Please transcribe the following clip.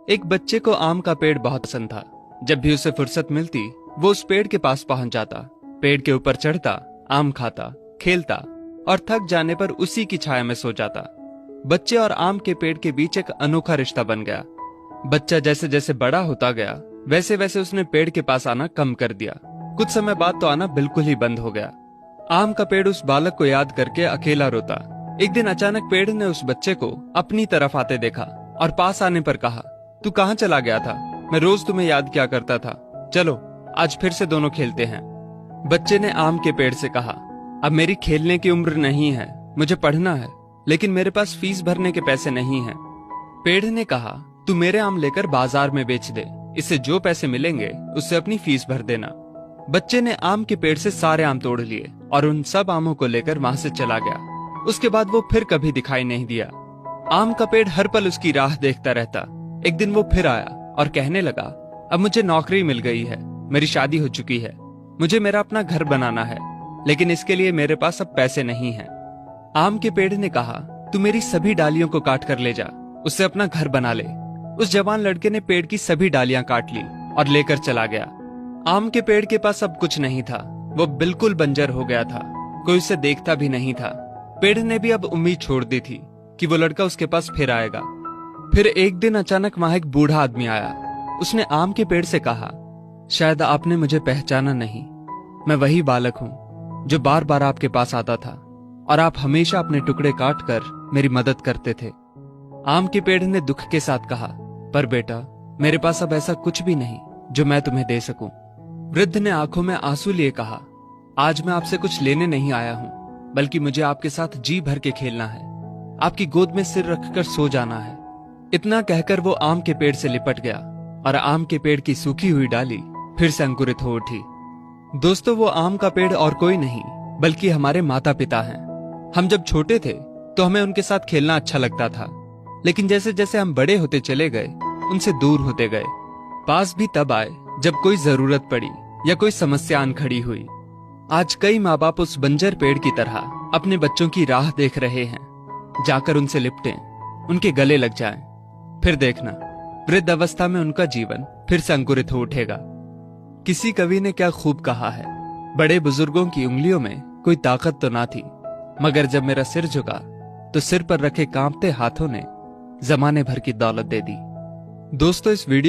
एक बच्चे को आम का पेड़ बहुत पसंद था। जब भी उसे फुर्सत मिलती वो उस पेड़ के पास पहुंच जाता, पेड़ के ऊपर चढ़ता, आम खाता, खेलता और थक जाने पर उसी की छाया में सो जाता। बच्चे और आम के पेड़ के बीच एक अनोखा रिश्ता बन गया। बच्चा जैसे जैसे बड़ा होता गया वैसे वैसे उसने पेड़ के पास आना कम कर दिया। कुछ समय बाद तो आना बिल्कुल ही बंद हो गया। आम का पेड़ उस बालक को याद करके अकेला रोता। एक दिन अचानक पेड़ ने उस बच्चे को अपनी तरफ आते देखा और पास आने पर कहा, तू कहाँ चला गया था? मैं रोज तुम्हें याद किया करता था। चलो आज फिर से दोनों खेलते हैं। बच्चे ने आम के पेड़ से कहा, अब मेरी खेलने की उम्र नहीं है, मुझे पढ़ना है, लेकिन मेरे पास फीस भरने के पैसे नहीं हैं। पेड़ ने कहा, तू मेरे आम लेकर बाजार में बेच दे, इससे जो पैसे मिलेंगे उससे अपनी फीस भर देना। बच्चे ने आम के पेड़ से सारे आम तोड़ लिए और उन सब आमों को लेकर वहां से चला गया। उसके बाद वो फिर कभी दिखाई नहीं दिया। आम का पेड़ हर पल उसकी राह देखता रहता। एक दिन वो फिर आया और कहने लगा, अब मुझे नौकरी मिल गई है, मेरी शादी हो चुकी है, मुझे मेरा अपना घर बनाना है, लेकिन इसके लिए मेरे पास अब पैसे नहीं हैं। आम के पेड़ ने कहा, तू मेरी सभी डालियों को काट कर ले जा, उससे अपना घर बना ले। उस जवान लड़के ने पेड़ की सभी डालियां काट ली और लेकर चला गया। आम के पेड़ के पास अब कुछ नहीं था, वो बिल्कुल बंजर हो गया था, कोई उसे देखता भी नहीं था। पेड़ ने भी अब उम्मीद छोड़ दी थी कि वो लड़का उसके पास फिर आएगा। फिर एक दिन अचानक वहां एक बूढ़ा आदमी आया। उसने आम के पेड़ से कहा, शायद आपने मुझे पहचाना नहीं, मैं वही बालक हूँ जो बार बार आपके पास आता था और आप हमेशा अपने टुकड़े काट कर मेरी मदद करते थे। आम के पेड़ ने दुख के साथ कहा, पर बेटा मेरे पास अब ऐसा कुछ भी नहीं जो मैं तुम्हें दे सकूं। वृद्ध ने आंखों में आंसू लिए कहा, आज मैं आपसे कुछ लेने नहीं आया हूं, बल्कि मुझे आपके साथ जी भर के खेलना है, आपकी गोद में सिर रखकर सो जाना है। इतना कहकर वो आम के पेड़ से लिपट गया और आम के पेड़ की सूखी हुई डाली फिर से अंकुरित हो उठी। दोस्तों, वो आम का पेड़ और कोई नहीं बल्कि हमारे माता पिता हैं। हम जब छोटे थे तो हमें उनके साथ खेलना अच्छा लगता था, लेकिन जैसे जैसे हम बड़े होते चले गए उनसे दूर होते गए। पास भी तब आए जब कोई जरूरत पड़ी या कोई समस्या आन खड़ी हुई। आज कई माँ बाप उस बंजर पेड़ की तरह अपने बच्चों की राह देख रहे हैं, जाकर उनसे लिपटें, उनके गले लग जाएं। फिर देखना वृद्ध अवस्था में उनका जीवन फिर से अंकुरित हो उठेगा। किसी कवि ने क्या खूब कहा है, बड़े बुजुर्गों की उंगलियों में कोई ताकत तो ना थी, मगर जब मेरा सिर झुका तो सिर पर रखे कांपते हाथों ने जमाने भर की दौलत दे दी। दोस्तों, इस वीडियो